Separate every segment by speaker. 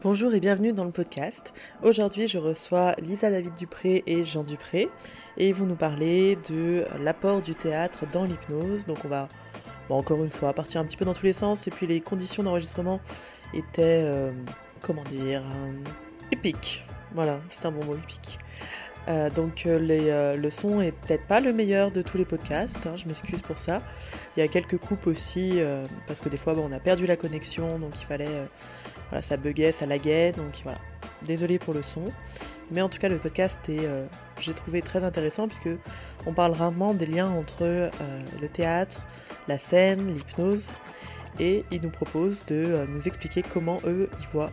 Speaker 1: Bonjour et bienvenue dans le podcast. Aujourd'hui, je reçois Lisa David Dupré et Jean Dupré et ils vont nous parler de l'apport du théâtre dans l'hypnose. Donc on va, encore une fois, partir un petit peu dans tous les sens et puis les conditions d'enregistrement étaient, épiques. Voilà, c'est un bon mot, épique. Le son est peut-être pas le meilleur de tous les podcasts, hein, je m'excuse pour ça. Il y a quelques coupes aussi, parce que des fois on a perdu la connexion, donc il fallait... voilà, ça buguait, ça laguait, donc voilà. Désolée pour le son. Mais en tout cas, le podcast est, j'ai trouvé très intéressant puisque on parle rarement des liens entre le théâtre, la scène, l'hypnose, et ils nous proposent de nous expliquer comment eux, ils voient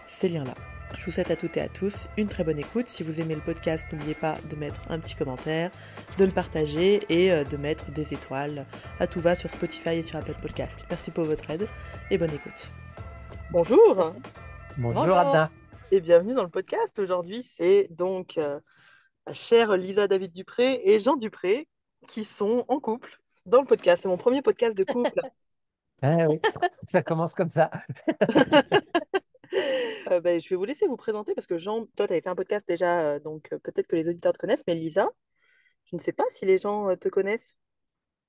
Speaker 1: ces liens-là. Je vous souhaite à toutes et à tous une très bonne écoute. Si vous aimez le podcast, n'oubliez pas de mettre un petit commentaire, de le partager et de mettre des étoiles à tout va sur Spotify et sur Apple Podcast. Merci pour votre aide et bonne écoute. Bonjour
Speaker 2: Bonjour
Speaker 3: Bonjour.
Speaker 2: Anna.
Speaker 1: et bienvenue dans le podcast. Aujourd'hui, c'est donc la chère Lisa David Dupré et Jean Dupré qui sont en couple dans le podcast. C'est mon premier podcast de couple.
Speaker 2: Ah oui, ça commence comme ça.
Speaker 1: Je vais vous laisser vous présenter parce que Jean, toi, tu avais fait un podcast déjà, peut-être que les auditeurs te connaissent, mais Lisa, je ne sais pas si les gens te connaissent.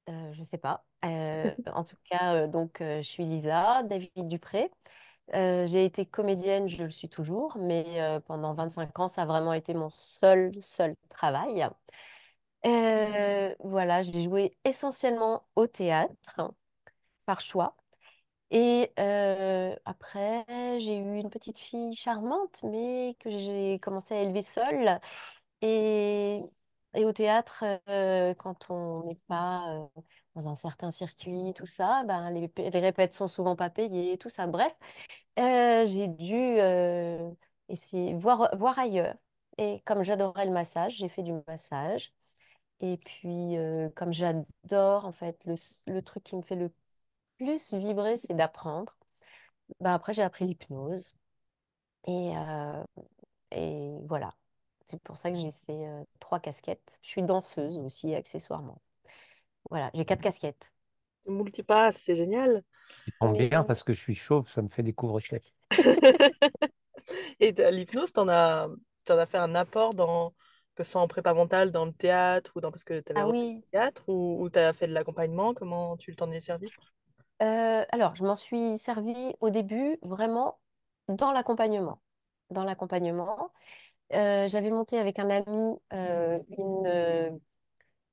Speaker 3: Je sais pas. En tout cas, je suis Lisa, David Dupré. J'ai été comédienne, je le suis toujours, mais pendant 25 ans, ça a vraiment été mon seul travail. Voilà, j'ai joué essentiellement au théâtre, par choix. Et après, j'ai eu une petite fille charmante, mais que j'ai commencé à élever seule. Et, et au théâtre, quand on n'est pas dans un certain circuit, tout ça, ben, les répètes sont souvent pas payées, tout ça. Bref, j'ai dû essayer voir ailleurs. Et comme j'adorais le massage, j'ai fait du massage. Et puis, comme j'adore, en fait, le truc qui me fait le plus vibrer, c'est d'apprendre. Ben, après, j'ai appris l'hypnose. Et, euh, et voilà. C'est pour ça que j'ai ces trois casquettes. Je suis danseuse aussi, accessoirement. Voilà, j'ai quatre casquettes.
Speaker 1: Multipass, c'est génial.
Speaker 2: Ça tombe
Speaker 3: Mais
Speaker 2: bien parce que je suis chauve, ça me fait des couvre-chefs.
Speaker 1: Et l'hypnose, t'en as fait un apport dans, que ce soit en prépa mentale, dans le théâtre, ou dans, parce que tu avais
Speaker 3: ah
Speaker 1: refait
Speaker 3: oui,
Speaker 1: du théâtre, ou tu as fait de l'accompagnement, comment tu t'en es servi?
Speaker 3: alors je m'en suis servie au début vraiment dans l'accompagnement. Dans l'accompagnement, j'avais monté avec un ami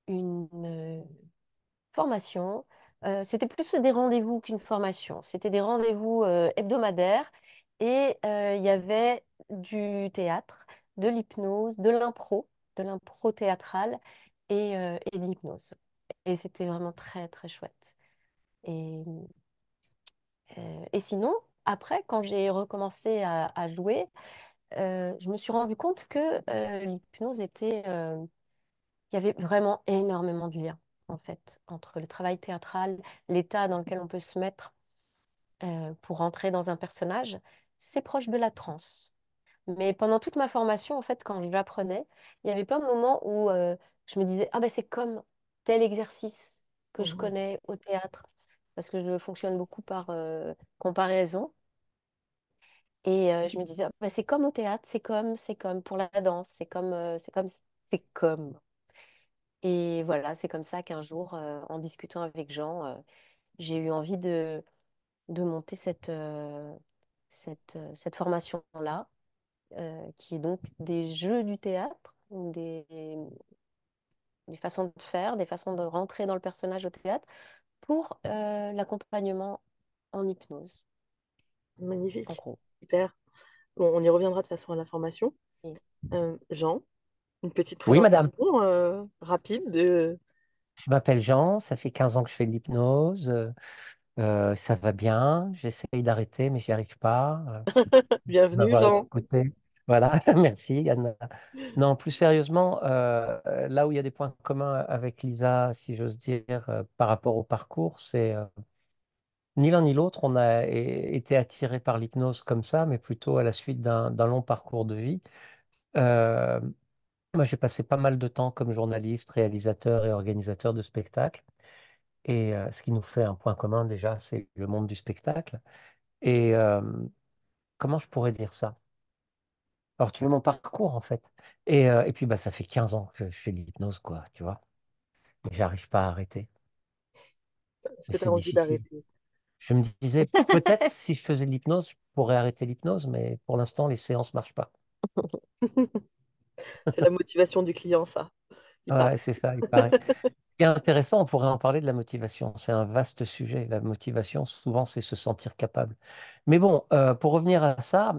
Speaker 3: une formation. C'était plus des rendez-vous qu'une formation. C'était des rendez-vous hebdomadaires et il y avait du théâtre, de l'hypnose, de l'impro théâtrale et de l'hypnose. Et c'était vraiment très, très chouette. Et, et sinon, après, quand j'ai recommencé à jouer, je me suis rendu compte que l'hypnose était il y avait vraiment énormément de liens, en fait, entre le travail théâtral, l'état dans lequel on peut se mettre pour entrer dans un personnage. C'est proche de la transe. Mais pendant toute ma formation, en fait, quand je l'apprenais, il y avait plein de moments où je me disais, ah ben c'est comme tel exercice que je
Speaker 1: Mhm.
Speaker 3: connais au théâtre, parce que je fonctionne beaucoup par comparaison. Et je me disais, ah ben, c'est comme au théâtre, c'est comme pour la danse, c'est comme. Et voilà, c'est comme ça qu'un jour, en discutant avec Jean, j'ai eu envie de monter cette formation-là, qui est donc des jeux du théâtre, ou des façons de faire, des façons de rentrer dans le personnage au théâtre, pour l'accompagnement en hypnose, en
Speaker 1: Magnifique,
Speaker 3: gros.
Speaker 1: super. Bon, on y reviendra de façon à la formation.
Speaker 3: Et-
Speaker 1: Jean, une petite
Speaker 2: Oui, madame.
Speaker 1: présentation rapide de...
Speaker 2: Je m'appelle Jean, ça fait 15 ans que je fais de l'hypnose. Ça va bien. J'essaye d'arrêter, mais j'y arrive pas. De
Speaker 1: Bienvenue,
Speaker 2: m'avoir
Speaker 1: Jean.
Speaker 2: écouté. Voilà, merci Anna. Non, plus sérieusement, là où il y a des points communs avec Lisa, si j'ose dire, par rapport au parcours, c'est ni l'un ni l'autre, on a été attirés par l'hypnose comme ça, mais plutôt à la suite d'un long parcours de vie. Euh, Moi, j'ai passé pas mal de temps comme journaliste, réalisateur et organisateur de spectacles. Et ce qui nous fait un point commun déjà, c'est le monde du spectacle. Et comment je pourrais dire ça? Alors, tu veux mon parcours, en fait. Et puis, bah, ça fait 15 ans que je fais de l'hypnose, quoi, tu vois. Mais j'arrive pas à arrêter.
Speaker 1: Est-ce
Speaker 2: Et
Speaker 1: que tu
Speaker 2: c'est
Speaker 1: as envie
Speaker 2: difficile.
Speaker 1: d'arrêter?
Speaker 2: Je me disais, peut-être si je faisais de l'hypnose, je pourrais arrêter l'hypnose, mais pour l'instant, les séances marchent pas.
Speaker 1: C'est la motivation du client, ça. Il part.
Speaker 2: Ouais, c'est ça, il paraît. Ce qui est intéressant, on pourrait en parler de la motivation. C'est un vaste sujet. La motivation, souvent, c'est se sentir capable. Mais bon, pour revenir à ça,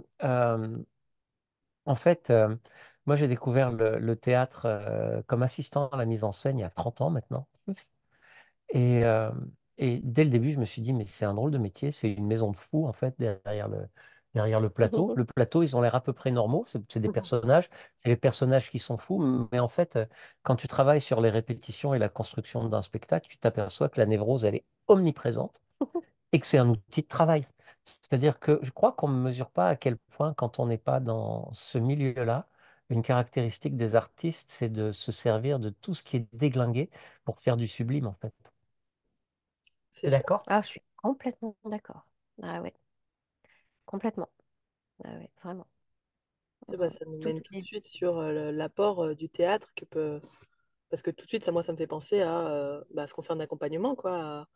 Speaker 2: en fait, moi, j'ai découvert le théâtre comme assistant à la mise en scène il y a 30 ans maintenant. Et, euh, et dès le début, je me suis dit, mais c'est un drôle de métier, c'est une maison de fous, en fait, derrière le plateau. Le plateau, ils ont l'air à peu près normaux, c'est des personnages, c'est les personnages qui sont fous, mais en fait, quand tu travailles sur les répétitions et la construction d'un spectacle, tu t'aperçois que la névrose, elle est omniprésente et que c'est un outil de travail. C'est-à-dire que je crois qu'on ne mesure pas à quel point, quand on n'est pas dans ce milieu-là, une caractéristique des artistes, c'est de se servir de tout ce qui est déglingué pour faire du sublime, en fait.
Speaker 1: C'est
Speaker 2: T'es
Speaker 1: chouette.
Speaker 2: d'accord?
Speaker 3: Ah, je suis complètement d'accord. Ah ouais, complètement. Ah ouais, vraiment.
Speaker 1: Bah, ça nous
Speaker 3: Toutes
Speaker 1: mène tout de
Speaker 3: les...
Speaker 1: suite sur l'apport du théâtre que peut. Parce que tout de suite, moi, ça me fait penser à bah, ce qu'on fait en accompagnement, quoi,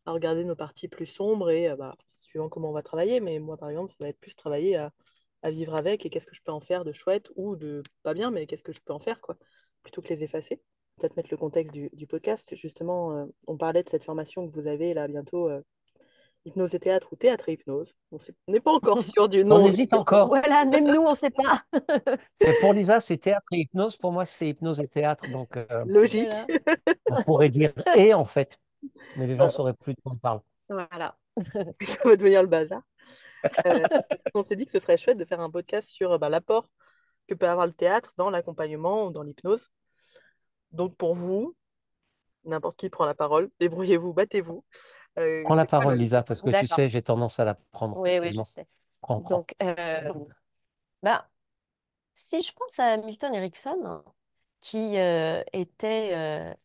Speaker 1: à regarder nos parties plus sombres et bah, suivant comment on va travailler. Mais moi, par exemple, ça va être plus travailler à vivre avec et qu'est-ce que je peux en faire de chouette ou de pas bien, mais qu'est-ce que je peux en faire, quoi, plutôt que les effacer. Peut-être mettre le contexte du podcast. Justement, on parlait de cette formation que vous avez là bientôt, hypnose et théâtre ou théâtre et hypnose. On n'est pas encore sûr du
Speaker 2: On
Speaker 1: nom
Speaker 2: hésite encore.
Speaker 1: exactement.
Speaker 3: Voilà, même nous, on ne sait pas.
Speaker 2: C'est pour Lisa, c'est théâtre et hypnose. Pour moi, c'est hypnose et théâtre. Donc,
Speaker 1: Logique.
Speaker 3: Voilà.
Speaker 2: on pourrait dire et en fait, mais les gens
Speaker 1: Voilà.
Speaker 2: sauraient plus de quoi on parle.
Speaker 3: Voilà.
Speaker 1: Ça va devenir le bazar. Euh, on s'est dit que ce serait chouette de faire un podcast sur bah, l'apport que peut avoir le théâtre dans l'accompagnement ou dans l'hypnose. Donc pour vous, n'importe qui prend la parole, débrouillez-vous, battez-vous.
Speaker 2: Prends la
Speaker 1: C'est quoi
Speaker 2: parole, Lisa, parce que tu
Speaker 3: D'accord.
Speaker 2: sais, j'ai tendance à la prendre
Speaker 3: Oui, oui, je
Speaker 2: facilement.
Speaker 3: sais.
Speaker 2: Prends.
Speaker 3: Donc, bah, si je pense à Milton Erickson, hein, qui était,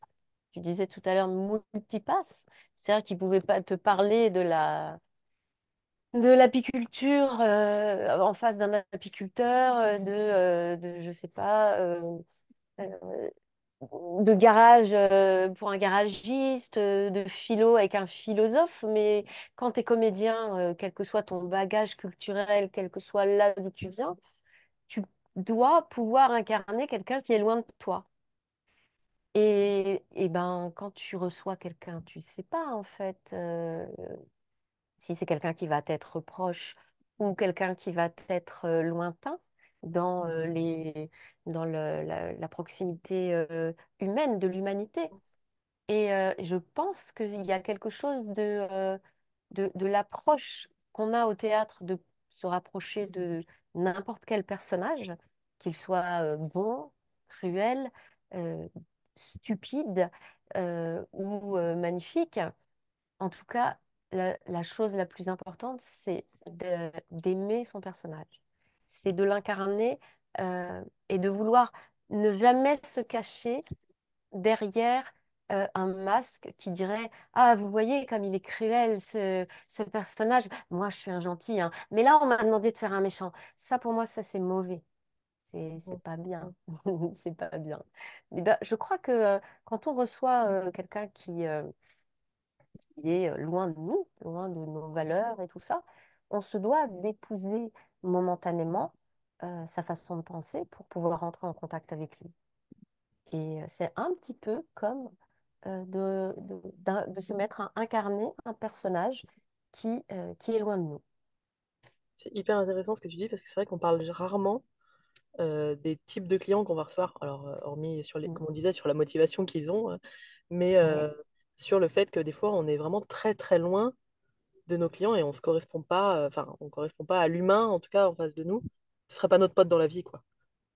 Speaker 3: tu disais tout à l'heure, multipasse, c'est-à-dire qu'il pouvait pas te parler de l'apiculture en face d'un apiculteur, je sais pas, euh, de garage pour un garagiste, de philo avec un philosophe, mais quand tu es comédien, quel que soit ton bagage culturel, quel que soit là d'où tu viens, tu dois pouvoir incarner quelqu'un qui est loin de toi. Et ben, quand tu reçois quelqu'un, tu sais pas en fait si c'est quelqu'un qui va t'être proche ou quelqu'un qui va t'être lointain dans, dans la proximité humaine de l'humanité. Et je pense qu'il y a quelque chose de l'approche qu'on a au théâtre de se rapprocher de n'importe quel personnage, qu'il soit bon, cruel, euh, stupide ou magnifique. En tout cas, la chose la plus importante, c'est d'aimer son personnage. C'est de l'incarner et de vouloir ne jamais se cacher derrière un masque qui dirait: Ah, vous voyez comme il est cruel ce personnage. Moi, je suis un gentil, hein. Mais là, on m'a demandé de faire un méchant. Ça, pour moi, ça, c'est mauvais. C'est pas bien. C'est pas bien. Eh ben, je crois que quand on reçoit quelqu'un qui est loin de nous, loin de nos valeurs et tout ça, on se doit d'épouser momentanément sa façon de penser pour pouvoir rentrer en contact avec lui. Et c'est un petit peu comme de se mettre à incarner un personnage qui est loin de nous.
Speaker 1: C'est hyper intéressant ce que tu dis parce que c'est vrai qu'on parle rarement des types de clients qu'on va recevoir. Alors, hormis sur
Speaker 3: Mm.
Speaker 1: comme on disait, sur la motivation qu'ils ont, mais
Speaker 3: Ouais,
Speaker 1: sur le fait que des fois, on est vraiment très très loin de nos clients et on se correspond pas, enfin, on correspond pas à l'humain, en tout cas en face de nous. Ce serait pas notre pote dans la vie, quoi.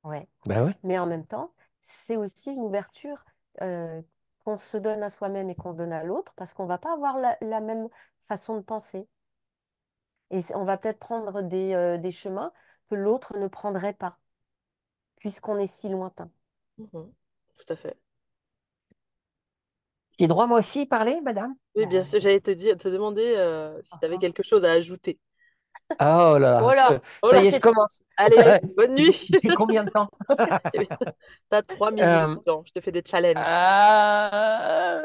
Speaker 3: ouais.
Speaker 2: Ben ouais.
Speaker 3: Mais en même temps, c'est aussi une ouverture euh, qu'on se donne à soi-même et qu'on donne à l'autre parce qu'on va pas avoir la même façon de penser. Et on va peut-être prendre des chemins que l'autre ne prendrait pas, puisqu'on est si lointain.
Speaker 1: Mhm. Tout à fait.
Speaker 2: J'ai droit, moi aussi, parler, madame?
Speaker 1: Oui, bien
Speaker 2: Ben,
Speaker 1: sûr, j'allais te demander si tu avais
Speaker 2: enfin.
Speaker 1: quelque chose à ajouter.
Speaker 2: Ah, oh là
Speaker 3: Oh
Speaker 2: là,
Speaker 3: là,
Speaker 1: Oh
Speaker 2: ça
Speaker 1: là,
Speaker 2: y est, je
Speaker 3: c'est
Speaker 2: commence.
Speaker 1: allez, bonne
Speaker 2: Tu
Speaker 1: nuit.
Speaker 2: fais combien de temps?
Speaker 1: T'as 3 minutes,
Speaker 2: Euh,
Speaker 1: Jean. Je te fais des challenges.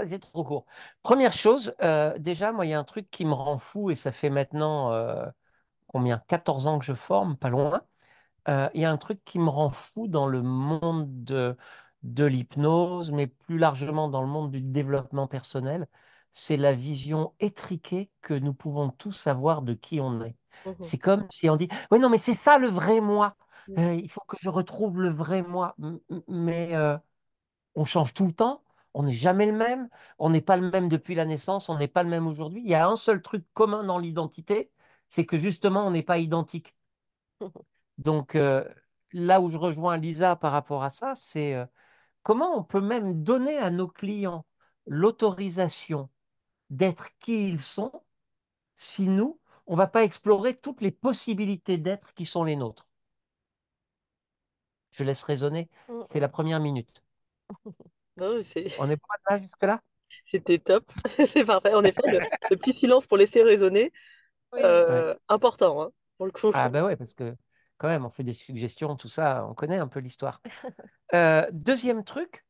Speaker 2: c'est trop court. Première chose, déjà, moi, il y a un truc qui me rend fou et ça fait maintenant combien? 14 ans que je forme, pas loin. Il y a un truc qui me rend fou dans le monde de l'hypnose, mais plus largement dans le monde du développement personnel, c'est la vision étriquée que nous pouvons tous avoir de qui on est.
Speaker 1: Mhm.
Speaker 2: C'est comme si on dit, oui, non, mais c'est ça le vrai moi.
Speaker 1: Mhm.
Speaker 2: Il faut que je retrouve le vrai moi. Mais on change tout le temps, on n'est jamais le même, on n'est pas le même depuis la naissance, on n'est pas le même aujourd'hui. Il y a un seul truc commun dans l'identité, c'est que justement, on n'est pas identique. Donc, là où je rejoins Lisa par rapport à ça, c'est comment on peut même donner à nos clients l'autorisation d'être qui ils sont si nous, on ne va pas explorer toutes les possibilités d'être qui sont les nôtres. Je laisse raisonner,
Speaker 3: Mm,
Speaker 2: c'est la
Speaker 3: mm.
Speaker 2: première minute.
Speaker 1: Non,
Speaker 2: On est pas là jusque-là?
Speaker 1: c'était top. C'est parfait. En effet, le petit silence pour laisser résonner,
Speaker 3: Oui.
Speaker 2: Ouais.
Speaker 1: important, hein, pour le coup.
Speaker 2: Ah ben ouais, parce que quand même, on fait des suggestions, tout ça, on connaît un peu l'histoire. Deuxième truc,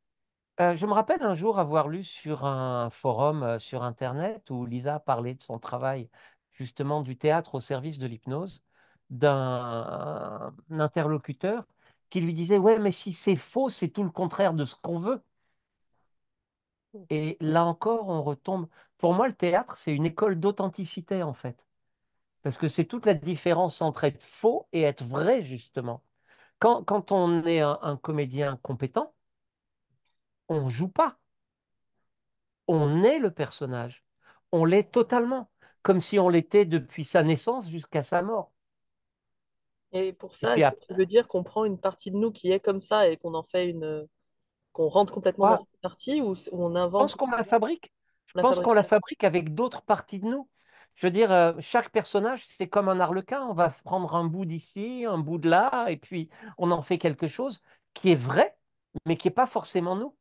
Speaker 2: je me rappelle un jour avoir lu sur un forum sur Internet où Lisa parlait de son travail, justement du théâtre au service de l'hypnose, d'un un interlocuteur qui lui disait, ouais, mais si c'est faux, c'est tout le contraire de ce qu'on veut. Et là encore, on retombe. Pour moi, le théâtre, c'est une école d'authenticité, en fait. Parce que c'est toute la différence entre être faux et être vrai, justement. Quand on est un comédien compétent, on joue pas. On est le personnage. On l'est totalement, comme si on l'était depuis sa naissance jusqu'à sa mort.
Speaker 1: Et pour
Speaker 2: Et
Speaker 1: ça,
Speaker 2: puis
Speaker 1: est-ce que tu
Speaker 2: après,
Speaker 1: veux dire qu'on prend une partie de nous qui est comme ça et qu'on en fait qu'on rentre complètement dans
Speaker 2: moi,
Speaker 1: cette partie ou on
Speaker 2: je pense
Speaker 1: invente
Speaker 2: qu'on la fabrique. Je
Speaker 1: la
Speaker 2: pense qu'on la
Speaker 1: fabrication?
Speaker 2: fabrique avec d'autres parties de nous. Je veux dire, chaque personnage, c'est comme un arlequin. On va prendre un bout d'ici, un bout de là, et puis on en fait quelque chose qui est vrai, mais qui n'est pas forcément nous.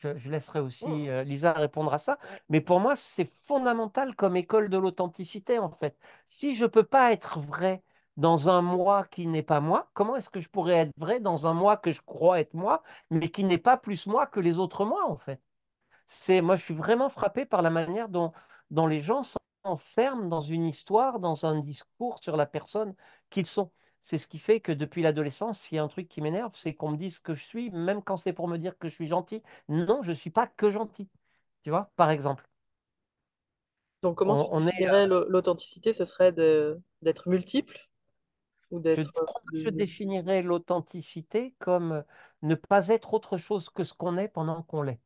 Speaker 2: Je laisserai aussi
Speaker 3: Mm,
Speaker 2: Lisa répondre à ça.
Speaker 3: ouais.
Speaker 2: Mais pour moi, c'est fondamental comme école de l'authenticité, en fait. Si je ne peux pas être vrai dans un moi qui n'est pas moi, comment est-ce que je pourrais être vrai dans un moi que je crois être moi, mais qui n'est pas plus moi que les autres moi, en fait? Moi, je suis vraiment frappé par la manière dont les gens s'enferment dans une histoire, dans un discours sur la personne qu'ils sont. C'est ce qui fait que depuis l'adolescence, il y a un truc qui m'énerve, c'est qu'on me dise que je suis, même quand c'est pour me dire que je suis gentil. Non, je ne suis pas que gentil. Tu vois, par exemple,
Speaker 1: Donc, comment tu
Speaker 2: on est,
Speaker 1: définirais l'authenticité? Ce serait d'être multiple ou
Speaker 2: je
Speaker 1: d'être
Speaker 2: crois que je définirais l'authenticité comme ne pas être autre chose que ce qu'on est pendant qu'on l'est.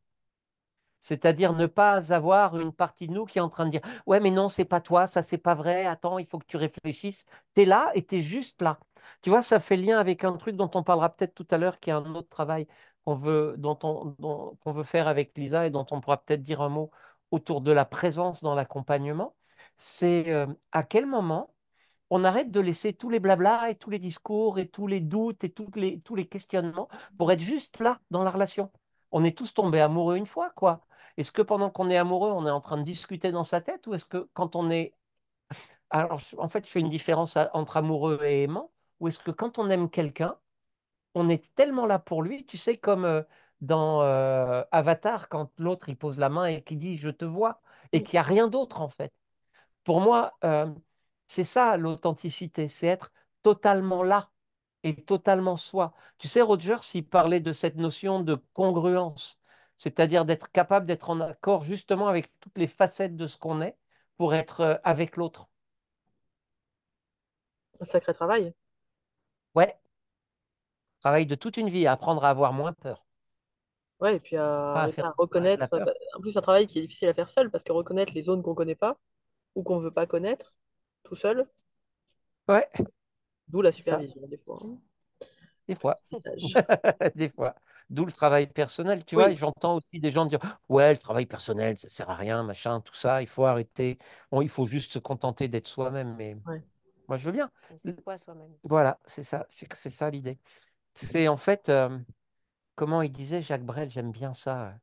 Speaker 2: C'est-à-dire ne pas avoir une partie de nous qui est en train de dire, ouais, mais non, c'est pas toi, ça c'est pas vrai, attends, il faut que tu réfléchisses. Tu es là et tu es juste là. Tu vois, ça fait lien avec un truc dont on parlera peut-être tout à l'heure, qui est un autre travail qu'on veut faire avec Lisa et dont on pourra peut-être dire un mot autour de la présence dans l'accompagnement. C'est à quel moment on arrête de laisser tous les blablas et tous les discours et tous les doutes et tous les questionnements pour être juste là dans la relation. On est tous tombés amoureux une fois, quoi. Est-ce que pendant qu'on est amoureux, on est en train de discuter dans sa tête ou est-ce que quand on est... Alors, en fait, je fais une différence entre amoureux et aimant, ou est-ce que quand on aime quelqu'un, on est tellement là pour lui, tu sais, comme dans Avatar, quand l'autre, il pose la main et qui dit, je te vois, et qu'il n'y a rien d'autre, en fait. Pour moi, c'est ça l'authenticité, c'est être totalement là et totalement soi. Tu sais, Roger, s'il parlait de cette notion de congruence, c'est-à-dire d'être capable d'être en accord justement avec toutes les facettes de ce qu'on est pour être avec l'autre.
Speaker 1: un sacré travail?
Speaker 2: Ouais, travail de toute une vie, à apprendre à avoir moins peur,
Speaker 1: Ouais, et puis à
Speaker 2: pas à
Speaker 1: arriver
Speaker 2: faire
Speaker 1: à
Speaker 2: disparaître
Speaker 1: reconnaître,
Speaker 2: la peur.
Speaker 1: bah, en plus un travail qui est difficile à faire seul, parce que reconnaître les zones qu'on connaît pas ou qu'on veut pas connaître tout seul,
Speaker 2: Ouais,
Speaker 1: d'où la
Speaker 2: c'est ça,
Speaker 1: supervision des fois, hein.
Speaker 2: des fois.
Speaker 1: Apprentissage.
Speaker 2: Des fois. D'où le travail personnel, tu vois. Et
Speaker 1: Oui,
Speaker 2: j'entends aussi des gens dire, ouais, le travail personnel, ça sert à rien, machin, tout ça, il faut arrêter. Bon, il faut juste se contenter d'être soi-même. Mais
Speaker 1: ouais.
Speaker 2: moi, je veux bien.
Speaker 3: Mais c'est quoi soi-même?
Speaker 2: Voilà, c'est ça, c'est ça l'idée. C'est en fait, comment il disait Jacques Brel, j'aime bien ça.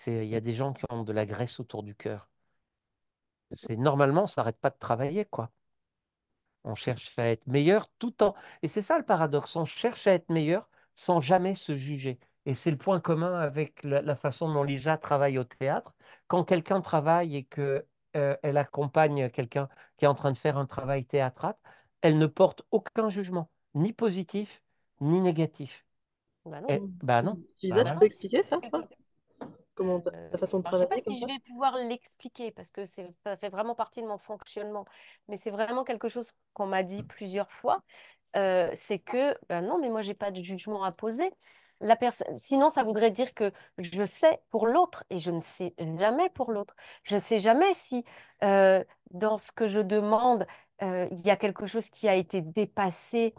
Speaker 2: Il y a des gens qui ont de la graisse autour du cœur. C'est normalement, on s'arrête pas de travailler, quoi. On cherche à être meilleur tout en... Et c'est ça le paradoxe, on cherche à être meilleur sans jamais se juger. Et c'est le point commun avec la façon dont Lisa travaille au théâtre. Quand quelqu'un travaille et que, elle accompagne quelqu'un qui est en train de faire un travail théâtral, elle ne porte aucun jugement, ni positif, ni négatif.
Speaker 3: Bah non.
Speaker 2: Et, bah non,
Speaker 1: Lisa,
Speaker 2: bah
Speaker 1: tu
Speaker 2: non.
Speaker 1: peux expliquer ça, toi? Comment ta façon de
Speaker 3: Alors, je sais pas
Speaker 1: travailler comme
Speaker 3: si je
Speaker 1: ça?
Speaker 3: vais pouvoir l'expliquer parce que ça fait vraiment partie de mon fonctionnement, mais c'est vraiment quelque chose qu'on m'a dit plusieurs fois. C'est que, ben non, mais moi, j'ai pas de jugement à poser. La personne, sinon, ça voudrait dire que je sais pour l'autre et je ne sais jamais pour l'autre. Je ne sais jamais si dans ce que je demande, il y a quelque chose qui a été dépassé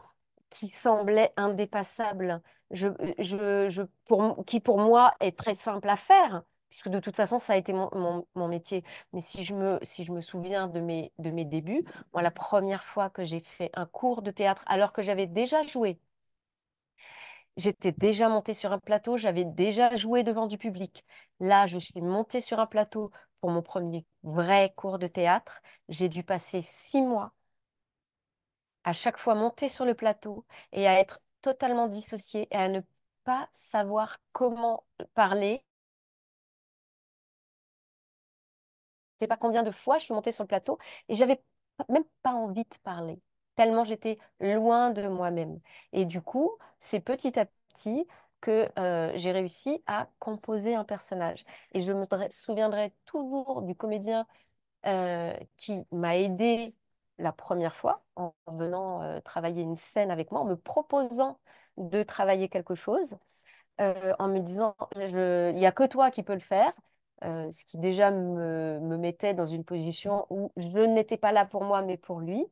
Speaker 3: qui semblait indépassable, qui pour moi est très simple à faire, puisque de toute façon, ça a été mon métier. Mais si je me souviens de mes débuts, moi, la première fois que j'ai fait un cours de théâtre, alors que j'avais déjà joué, j'étais déjà montée sur un plateau, j'avais déjà joué devant du public. Là, je suis montée sur un plateau pour mon premier vrai cours de théâtre. J'ai dû passer 6 mois à chaque fois monter sur le plateau et à être totalement dissociée et à ne pas savoir comment parler. Je sais pas combien de fois je suis montée sur le plateau et j'avais même pas envie de parler, tellement j'étais loin de moi-même. Et du coup, c'est petit à petit que j'ai réussi à composer un personnage. Et je souviendrai toujours du comédien qui m'a aidé la première fois en venant travailler une scène avec moi, en me proposant de travailler quelque chose, en me disant, il n'y a que toi qui peux le faire, ce qui déjà me mettait dans une position où je n'étais pas là pour moi, mais pour lui.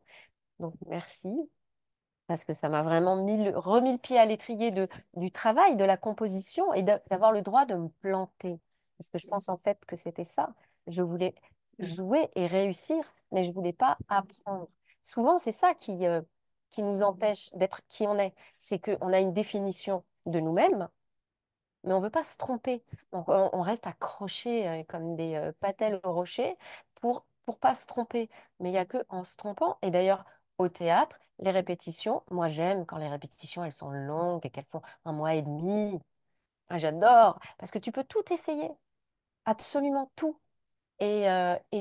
Speaker 3: Donc merci, parce que ça m'a vraiment remis le pied à l'étrier du travail, de la composition et d'avoir le droit de me planter. Parce que je pense en fait que c'était ça. Je voulais jouer et réussir, mais je voulais pas apprendre. Souvent, c'est ça qui nous empêche d'être qui on est. C'est qu'on a une définition de nous-mêmes, mais on veut pas se tromper. Donc, on reste accroché comme des patelles au rocher pour pas se tromper. Mais il y a que en se trompant. Et d'ailleurs, au théâtre, les répétitions, moi j'aime quand les répétitions elles sont longues et qu'elles font 1 mois et demi. Ah, j'adore parce que tu peux tout essayer, absolument tout, et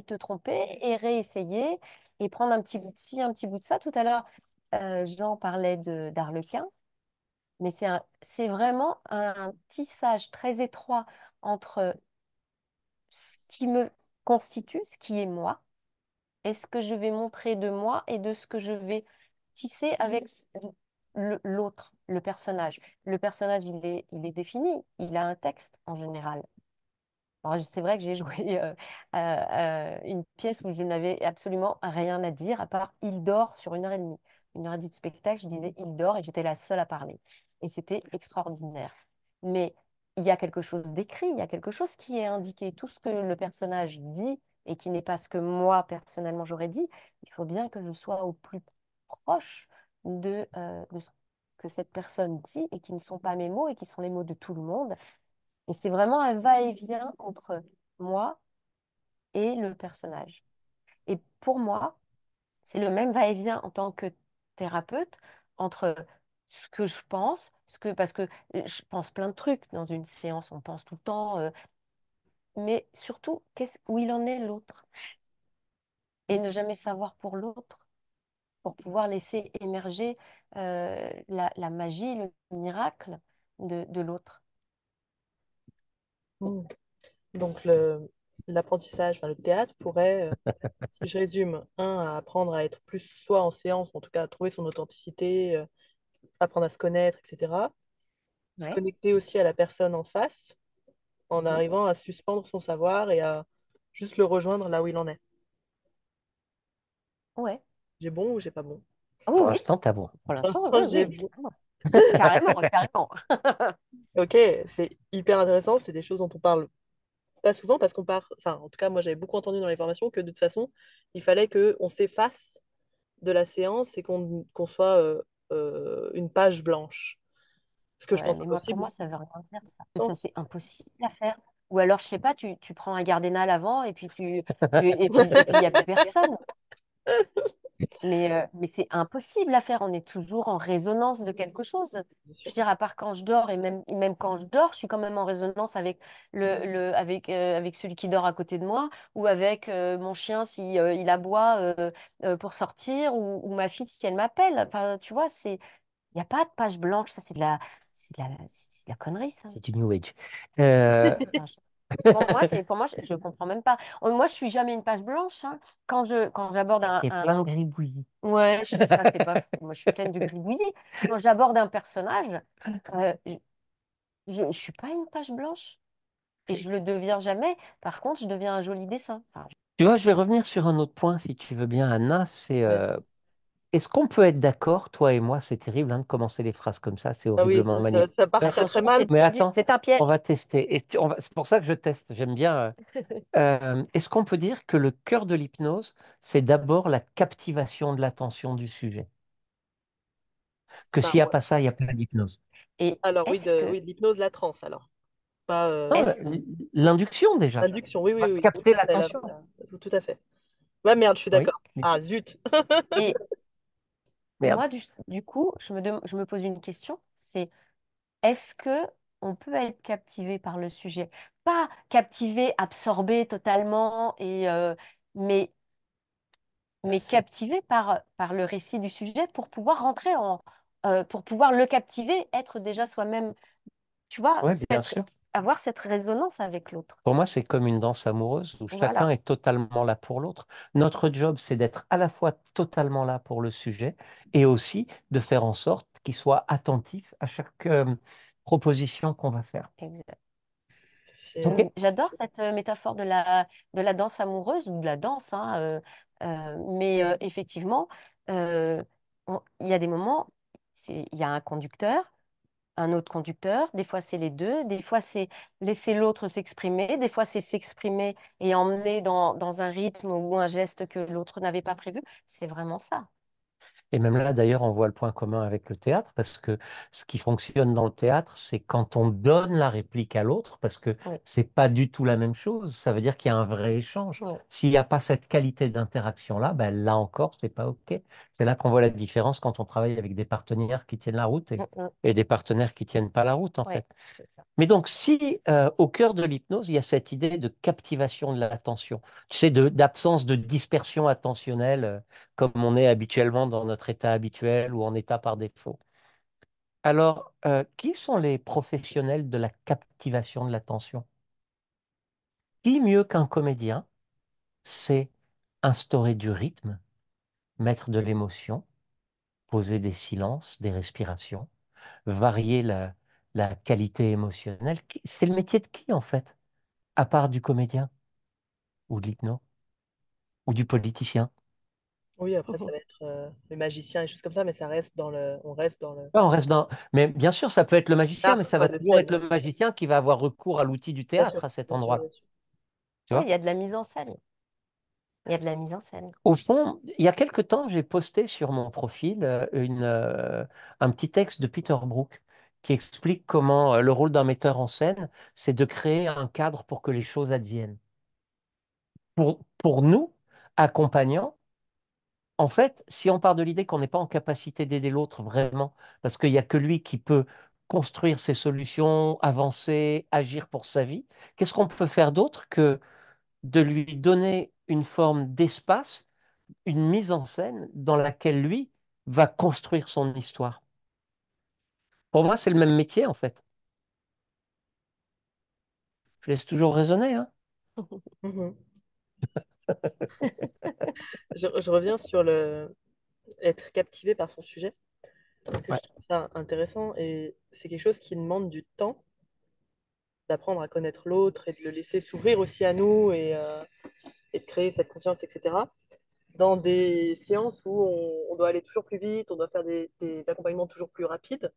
Speaker 3: te tromper et réessayer et prendre un petit bout de ci, un petit bout de ça. Tout à l'heure, Jean parlait d'Arlequin. Mais c'est vraiment un tissage très étroit entre ce qui me constitue, ce qui est moi, et ce que je vais montrer de moi et de ce que je vais tisser avec l'autre, le personnage. Le personnage, il est défini, il a un texte en général. Alors, c'est vrai que j'ai joué une pièce où je n'avais absolument rien à dire, à part il dort sur 1 heure et demie. 1 heure et demie de spectacle, je disais il dort et j'étais la seule à parler. Et c'était extraordinaire. Mais il y a quelque chose d'écrit, il y a quelque chose qui est indiqué. Tout ce que le personnage dit et qui n'est pas ce que moi, personnellement, j'aurais dit, il faut bien que je sois au plus proche de ce que cette personne dit et qui ne sont pas mes mots et qui sont les mots de tout le monde. Et c'est vraiment un va-et-vient entre moi et le personnage. Et pour moi, c'est le même va-et-vient en tant que thérapeute entre ce que je pense, parce que je pense plein de trucs dans une séance, on pense tout le temps, mais surtout où il en est l'autre et ne jamais savoir pour l'autre pour pouvoir laisser émerger la magie, le miracle de l'autre.
Speaker 1: Mm. Donc l'apprentissage, enfin, le théâtre pourrait, si je résume, à apprendre à être plus soi en séance, en tout cas à trouver son authenticité, apprendre à se connaître, etc. Se
Speaker 3: Ouais.
Speaker 1: connecter aussi à la personne en face en
Speaker 3: Mhm.
Speaker 1: arrivant à suspendre son savoir et à juste le rejoindre là où il en est.
Speaker 3: Ouais.
Speaker 1: J'ai bon ou j'ai pas bon?
Speaker 3: Ah oui,
Speaker 2: Pour
Speaker 3: oui.
Speaker 2: l'instant, t'as bon.
Speaker 3: Pour
Speaker 1: Pour
Speaker 3: l'instant,
Speaker 1: l'instant,
Speaker 3: oui,
Speaker 1: j'ai
Speaker 3: oui,
Speaker 1: bon.
Speaker 3: carrément. Carrément, carrément.
Speaker 1: Ok, c'est hyper intéressant, c'est des choses dont on parle pas souvent parce qu'on part, enfin en tout cas moi j'avais beaucoup entendu dans les formations que de toute façon il fallait qu'on s'efface de la séance et qu'on soit une page blanche. Ce que je
Speaker 3: Ouais,
Speaker 1: pense
Speaker 3: mais moi, pour
Speaker 1: impossible.
Speaker 3: moi, ça veut rien dire, ça. Ça,
Speaker 1: Sens.
Speaker 3: c'est impossible à faire. Ou alors, je sais pas, tu prends un Gardénal avant et puis il n'y a plus personne. Mais c'est impossible à faire. On est toujours en résonance de quelque chose.
Speaker 1: Bien
Speaker 3: Je
Speaker 1: sûr.
Speaker 3: veux dire, à part quand je dors, et même quand je dors, je suis quand même en résonance avec, avec celui qui dort à côté de moi, ou avec mon chien si il aboie pour sortir, ou ma fille si elle m'appelle. Enfin, tu vois, il n'y a pas de page blanche. Ça, c'est de la connerie, ça.
Speaker 2: C'est du New Age. Euh,
Speaker 3: Enfin, pour moi, je comprends même pas. Moi, je suis jamais une page blanche, hein. Quand j'aborde
Speaker 2: et plein de gribouillis.
Speaker 3: ouais, ça, c'est pas fou. Moi, je suis pleine de gribouillis. Quand j'aborde un personnage, euh, je suis pas une page blanche et je le deviens jamais. Par contre, je deviens un joli dessin. Enfin,
Speaker 2: Tu vois, je vais revenir sur un autre point, si tu veux bien, Anna. C'est
Speaker 1: Vas-y.
Speaker 2: est-ce qu'on peut être d'accord, toi et moi, c'est terrible hein, de commencer les phrases comme ça, c'est
Speaker 1: Ah oui,
Speaker 2: horriblement
Speaker 1: ça part
Speaker 2: manipulateur.
Speaker 1: très très
Speaker 3: attention,
Speaker 1: mal.
Speaker 2: Mais attends,
Speaker 3: c'est un
Speaker 2: on
Speaker 3: piège.
Speaker 2: va tester. C'est pour ça que je teste. J'aime bien. Est-ce qu'on peut dire que le cœur de l'hypnose, c'est d'abord la captivation de l'attention du sujet? Que
Speaker 1: Bah,
Speaker 2: s'il n'y a
Speaker 1: ouais.
Speaker 2: pas ça, il n'y a pas d'hypnose.
Speaker 3: Et
Speaker 1: Alors oui,
Speaker 3: est-ce que,
Speaker 1: oui, de l'hypnose, la transe alors. Pas
Speaker 2: Non,
Speaker 3: est-ce,
Speaker 2: l'induction déjà.
Speaker 1: induction, oui,
Speaker 2: On
Speaker 1: oui,
Speaker 2: va
Speaker 1: oui, tout
Speaker 2: capter
Speaker 1: à fait,
Speaker 2: l'attention.
Speaker 1: tout à fait. Ouais, merde, je suis
Speaker 2: Oui.
Speaker 1: d'accord. Ah, zut.
Speaker 3: et
Speaker 2: Merde.
Speaker 3: moi, du coup, je me pose une question, c'est est-ce que on peut être captivé par le sujet? Pas captivé, absorbé totalement, mais captivé par le récit du sujet pour pouvoir pour pouvoir le captiver, être déjà soi-même, tu vois,
Speaker 2: Oui, bien sûr.
Speaker 3: avoir cette résonance avec l'autre.
Speaker 2: Pour moi, c'est comme une danse amoureuse où chacun
Speaker 3: Voilà.
Speaker 2: est totalement là pour l'autre. Notre job, c'est d'être à la fois totalement là pour le sujet et aussi de faire en sorte qu'il soit attentif à chaque proposition qu'on va faire.
Speaker 3: Exact.
Speaker 1: C'est
Speaker 2: OK?
Speaker 3: J'adore cette métaphore de la danse amoureuse ou de la danse, hein, mais effectivement, euh, il y a des moments, il y a un conducteur, un autre conducteur, des fois c'est les deux, des fois c'est laisser l'autre s'exprimer, des fois c'est s'exprimer et emmener dans un rythme ou un geste que l'autre n'avait pas prévu. C'est vraiment ça.
Speaker 2: Et même là, d'ailleurs, on voit le point commun avec le théâtre, parce que ce qui fonctionne dans le théâtre, c'est quand on donne la réplique à l'autre, parce que
Speaker 3: Oui,
Speaker 2: c'est pas du tout la même chose. Ça veut dire qu'il y a un vrai échange.
Speaker 3: oui.
Speaker 2: S'il n'y a pas cette qualité d'interaction-là, ben là encore, c'est pas OK. C'est là qu'on voit la différence quand on travaille avec des partenaires qui tiennent la route
Speaker 3: Mm, mm.
Speaker 2: et des partenaires qui tiennent pas la route, en
Speaker 3: Ouais,
Speaker 2: fait.
Speaker 3: c'est ça.
Speaker 2: Mais donc, si au cœur de l'hypnose, il y a cette idée de captivation de l'attention, tu sais, d'absence de dispersion attentionnelle, comme on est habituellement dans notre état habituel ou en état par défaut. Alors, qui sont les professionnels de la captivation de l'attention? Qui mieux qu'un comédien sait instaurer du rythme, mettre de l'émotion, poser des silences, des respirations, varier la qualité émotionnelle? C'est le métier de qui, en fait, à part du comédien? Ou de l'hypno, ou du politicien.
Speaker 1: oui, après ça va être le magicien et choses comme ça, mais ça reste dans le, on reste dans le
Speaker 2: Ouais, on reste dans... Mais bien sûr, ça peut être le magicien, mais
Speaker 1: l'art
Speaker 2: ça
Speaker 1: quoi
Speaker 2: va
Speaker 1: de
Speaker 2: toujours être
Speaker 1: scène.
Speaker 2: le magicien qui va avoir recours à l'outil du
Speaker 1: Bien sûr,
Speaker 2: théâtre à cet
Speaker 1: bien sûr, bien
Speaker 2: endroit-là.
Speaker 1: sûr.
Speaker 2: Tu
Speaker 3: Oui, il
Speaker 2: vois?
Speaker 3: y a de la mise en scène. Il y a de la mise en scène.
Speaker 2: Au fond, il y a quelque temps, j'ai posté sur mon profil un petit texte de Peter Brook qui explique comment le rôle d'un metteur en scène, c'est de créer un cadre pour que les choses adviennent. Pour nous, accompagnants, en fait, si on part de l'idée qu'on n'est pas en capacité d'aider l'autre vraiment, parce qu'il n'y a que lui qui peut construire ses solutions, avancer, agir pour sa vie, qu'est-ce qu'on peut faire d'autre que de lui donner une forme d'espace, une mise en scène dans laquelle lui va construire son histoire? Pour moi, c'est le même métier, en fait. Je laisse toujours raisonner, hein.
Speaker 1: Mhm. Je reviens sur le être captivé par son sujet, parce que
Speaker 2: Ouais.
Speaker 1: je trouve ça intéressant et c'est quelque chose qui demande du temps d'apprendre à connaître l'autre et de le laisser s'ouvrir aussi à nous et de créer cette confiance, etc. Dans des séances où on doit aller toujours plus vite, on doit faire des accompagnements toujours plus rapides,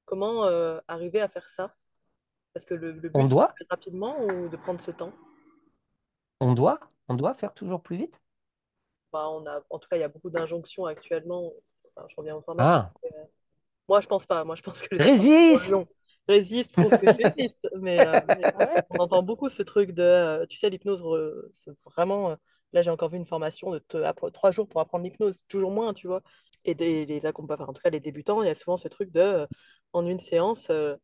Speaker 1: comment arriver à faire ça? Parce que le
Speaker 2: On
Speaker 1: but, c'est de
Speaker 2: doit,
Speaker 1: faire rapidement ou de prendre ce temps.
Speaker 2: on doit faire toujours plus vite.
Speaker 1: Bah, en tout cas, il y a beaucoup d'injonctions actuellement. Enfin, je reviens aux formations.
Speaker 2: Ah,
Speaker 1: Moi, je pense pas. Moi, je pense que les accompagnements sont
Speaker 2: résiste!
Speaker 1: longs. Résiste, prouve que je résiste. Mais
Speaker 3: Ah ouais?
Speaker 1: on entend beaucoup ce truc de, tu sais, l'hypnose, c'est vraiment Là, j'ai encore vu une formation de 3 jours pour apprendre l'hypnose, toujours moins, tu vois. Et enfin, en tout cas, les débutants, il y a souvent ce truc de en une séance, ça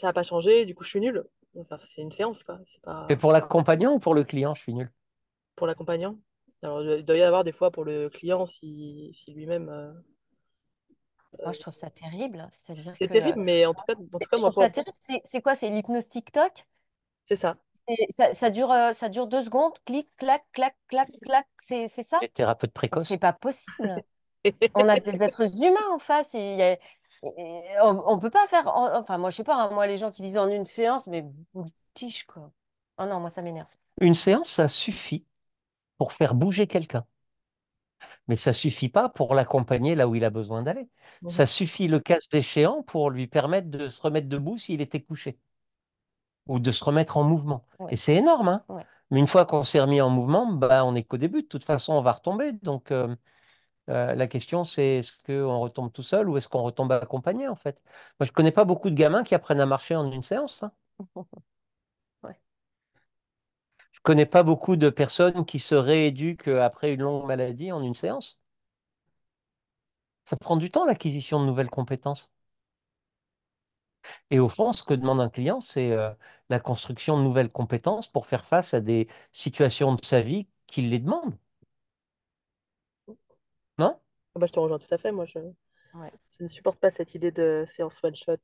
Speaker 1: n'a pas changé, du coup, je suis nulle. Enfin, c'est une séance, quoi. C'est
Speaker 2: C'est
Speaker 1: pas
Speaker 2: pour l'accompagnant ou pour le client, je suis nul.
Speaker 1: pour l'accompagnant. Alors, il doit y avoir des fois pour le client si lui-même.
Speaker 3: Moi, je trouve ça terrible. C'est-à-dire
Speaker 1: C'est
Speaker 3: que
Speaker 1: terrible, mais en tout cas,
Speaker 3: je
Speaker 1: moi,
Speaker 3: trouve ça terrible. C'est quoi? C'est l'hypnose TikTok?
Speaker 1: c'est ça.
Speaker 3: Ça dure 2 secondes. Clic, clac, clac, clac, clac. C'est ça?
Speaker 2: Les thérapeutes
Speaker 3: Mais c'est
Speaker 2: précoces.
Speaker 3: pas possible. On a des êtres humains en face. On peut pas faire. Enfin, moi, je sais pas, hein, moi, les gens qui disent en une séance, mais boule tige, quoi. Oh non, moi, ça m'énerve.
Speaker 2: Une séance, ça suffit pour faire bouger quelqu'un. Mais ça suffit pas pour l'accompagner là où il a besoin d'aller. Ça
Speaker 1: Mhm.
Speaker 2: suffit le cas échéant pour lui permettre de se remettre debout s'il était couché ou de se remettre en mouvement. Et
Speaker 3: Ouais,
Speaker 2: c'est énorme, hein.
Speaker 3: ouais.
Speaker 2: Mais une fois qu'on s'est remis en mouvement, bah, on n'est qu'au début. De toute façon, on va retomber. Donc, la question, c'est est-ce qu'on retombe tout seul ou est-ce qu'on retombe accompagné, en fait? Moi, je connais pas beaucoup de gamins qui apprennent à marcher en une séance, hein.
Speaker 3: Ouais.
Speaker 2: Je connais pas beaucoup de personnes qui se rééduquent après une longue maladie en une séance. Ça prend du temps, l'acquisition de nouvelles compétences. Et au fond, ce que demande un client, c'est la construction de nouvelles compétences pour faire face à des situations de sa vie qui les demandent, non?
Speaker 1: Ah bah, je te rejoins tout à fait. Moi,
Speaker 3: Ouais.
Speaker 1: je ne supporte pas cette idée de séance one shot.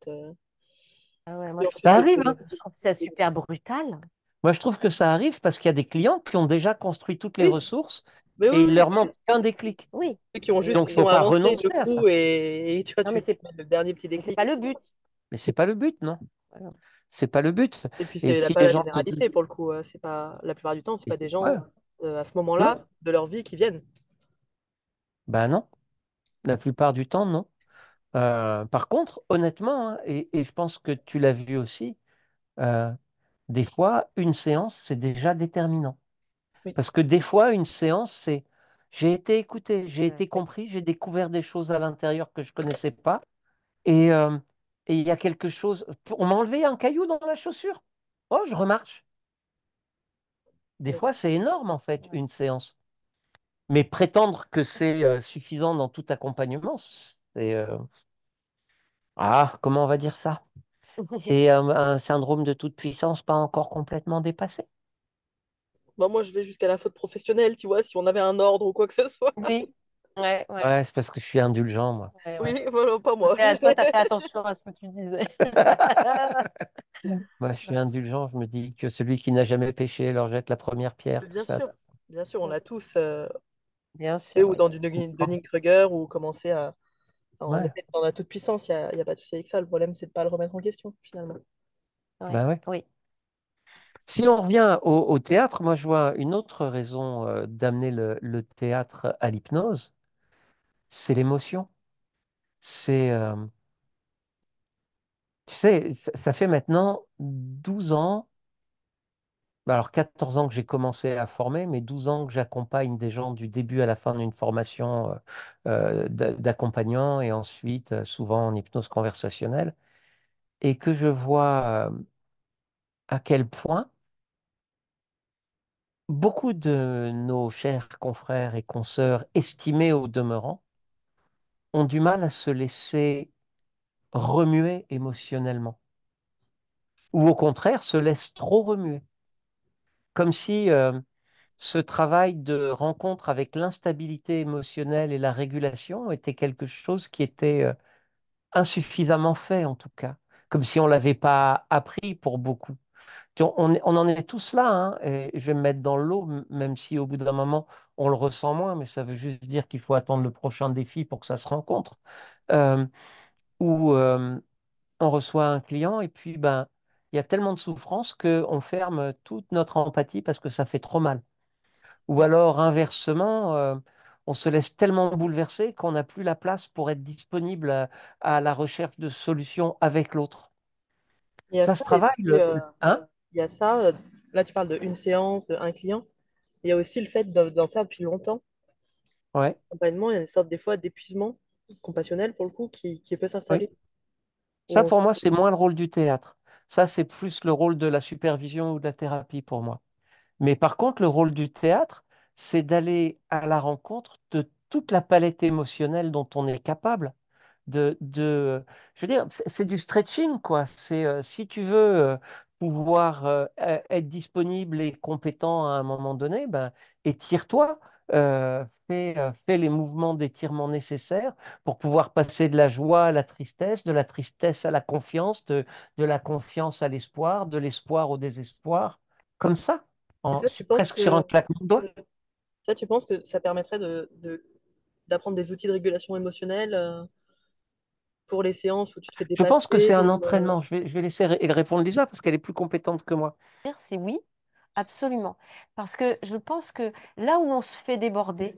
Speaker 3: Ah ouais, moi,
Speaker 1: Et
Speaker 3: je trouve
Speaker 1: ensuite,
Speaker 2: Ça
Speaker 3: ça,
Speaker 2: arrive, hein.
Speaker 3: je trouve ça super brutal.
Speaker 2: Moi, je trouve que ça arrive parce qu'il y a des clients qui ont déjà construit toutes les
Speaker 1: oui,
Speaker 2: ressources
Speaker 1: mais
Speaker 2: et
Speaker 1: oui,
Speaker 2: il
Speaker 1: oui,
Speaker 2: leur manque qu'un
Speaker 1: oui.
Speaker 2: déclic.
Speaker 3: Oui.
Speaker 1: Ceux qui ont
Speaker 2: Donc,
Speaker 1: juste
Speaker 2: il ne
Speaker 1: qui
Speaker 2: faut
Speaker 1: ont
Speaker 2: pas
Speaker 1: avancé
Speaker 2: renoncer
Speaker 1: le
Speaker 2: à
Speaker 1: coup
Speaker 2: ça.
Speaker 1: et tu vois,
Speaker 3: Non,
Speaker 1: tu mets le dernier petit
Speaker 3: mais c'est
Speaker 1: déclic
Speaker 3: pas
Speaker 1: et
Speaker 3: le
Speaker 1: puis
Speaker 3: but.
Speaker 2: Mais c'est pas le but, non?
Speaker 3: Voilà.
Speaker 2: C'est pas le but.
Speaker 1: et puis
Speaker 2: Et
Speaker 1: c'est
Speaker 2: si
Speaker 1: pas
Speaker 2: les
Speaker 1: la
Speaker 2: gens te
Speaker 1: généralité
Speaker 2: disent,
Speaker 1: pour le coup. C'est pas la plupart du temps, c'est pas des
Speaker 2: ouais,
Speaker 1: gens à ce
Speaker 2: non,
Speaker 1: moment-là de leur vie qui viennent.
Speaker 2: ben non, la plupart du temps, non. Par contre, honnêtement, hein, et je pense que tu l'as vu aussi, euh, des fois, une séance, c'est déjà déterminant.
Speaker 1: Oui,
Speaker 2: Parce que des fois, une séance, c'est j'ai été écouté, j'ai
Speaker 3: Ouais.
Speaker 2: été compris, j'ai découvert des choses à l'intérieur que je connaissais pas. Et et il y a quelque chose. On m'a enlevé un caillou dans la chaussure. Oh, je remarche. Des
Speaker 1: oui.
Speaker 2: fois, c'est énorme, en fait,
Speaker 3: Ouais.
Speaker 2: une séance. Mais prétendre que c'est suffisant dans tout accompagnement, c'est. Comment on va dire ça? C'est un syndrome de toute puissance pas encore complètement dépassé.
Speaker 1: Bon, moi, je vais jusqu'à la faute professionnelle, tu vois, si on avait un ordre ou quoi que ce soit.
Speaker 3: Oui. Ouais, ouais,
Speaker 2: Ouais, c'est parce que je suis indulgent, moi.
Speaker 3: ouais, ouais.
Speaker 1: Oui, voilà, pas moi.
Speaker 3: Toi, t'as fait attention à ce que tu disais.
Speaker 2: Moi, je suis indulgent, je me dis que celui qui n'a jamais péché leur jette la première pierre, tout ça.
Speaker 1: Bien sûr, on a tous
Speaker 3: Bien
Speaker 1: fait
Speaker 3: sûr,
Speaker 1: ou
Speaker 3: oui.
Speaker 1: dans
Speaker 3: Je
Speaker 1: du
Speaker 3: comprends.
Speaker 1: Dunning-Kruger ou commencer à en
Speaker 2: Ouais,
Speaker 1: être dans la toute puissance. Il y a pas de souci avec ça. Le problème, c'est de pas le remettre en question, finalement.
Speaker 3: Ouais,
Speaker 2: bah ouais.
Speaker 3: oui.
Speaker 2: Si on revient au théâtre, moi, je vois une autre raison d'amener le théâtre à l'hypnose, c'est l'émotion. C'est, tu sais, ça fait maintenant 12 ans. Bah, alors, 14 ans que j'ai commencé à former, mais 12 ans que j'accompagne des gens du début à la fin d'une formation d'accompagnant et ensuite souvent en hypnose conversationnelle et que je vois à quel point beaucoup de nos chers confrères et consoeurs estimés au demeurant ont du mal à se laisser remuer émotionnellement ou au contraire se laissent trop remuer. Comme si ce travail de rencontre avec l'instabilité émotionnelle et la régulation était quelque chose qui était insuffisamment fait en tout cas, comme si on ne l'avait pas appris pour beaucoup. On en est tous là, hein, et je vais me mettre dans l'eau, même si au bout d'un moment on le ressent moins, mais ça veut juste dire qu'il faut attendre le prochain défi pour que ça se rencontre. Euh, où on reçoit un client et puis ben il y a tellement de souffrance qu'on ferme toute notre empathie parce que ça fait trop mal. Ou
Speaker 1: Ouais.
Speaker 2: alors, inversement, on se laisse tellement bouleverser qu'on n'a plus la place pour être disponible à la recherche de solutions avec l'autre.
Speaker 1: Il y a
Speaker 2: Ça
Speaker 1: ça,
Speaker 2: se
Speaker 1: et
Speaker 2: travaille,
Speaker 1: puis
Speaker 2: hein?
Speaker 1: il y a ça. Là, tu parles de une séance, de un client. Il y a aussi le fait d'en faire depuis longtemps.
Speaker 2: Ouais,
Speaker 1: L'accompagnement, il y a une sorte des fois d'épuisement compassionnel pour le coup qui peut
Speaker 2: oui.
Speaker 1: s'installer. Où
Speaker 2: Ça,
Speaker 1: on-
Speaker 2: pour moi, c'est moins le rôle du théâtre. Ça, c'est plus le rôle de la supervision ou de la thérapie pour moi. Mais par contre, le rôle du théâtre, c'est d'aller à la rencontre de toute la palette émotionnelle dont on est capable. Je veux dire, c'est du stretching, quoi. C'est si tu veux pouvoir être disponible et compétent à un moment donné, ben, étire-toi, fais les mouvements d'étirement nécessaires pour pouvoir passer de la joie à la tristesse, de la tristesse à la confiance, de la confiance à l'espoir, de l'espoir au désespoir, comme ça,
Speaker 1: Et ça,
Speaker 2: presque sur un claquement de doigts.
Speaker 1: tu penses que ça permettrait d'apprendre des outils de régulation émotionnelle pour les séances où tu te fais
Speaker 2: Je pense que c'est
Speaker 1: dépasser
Speaker 2: un
Speaker 1: ou,
Speaker 2: entraînement. Je vais laisser répondre Lisa parce qu'elle est plus compétente que moi.
Speaker 3: C'est oui, absolument. Parce que je pense que là où on se fait déborder,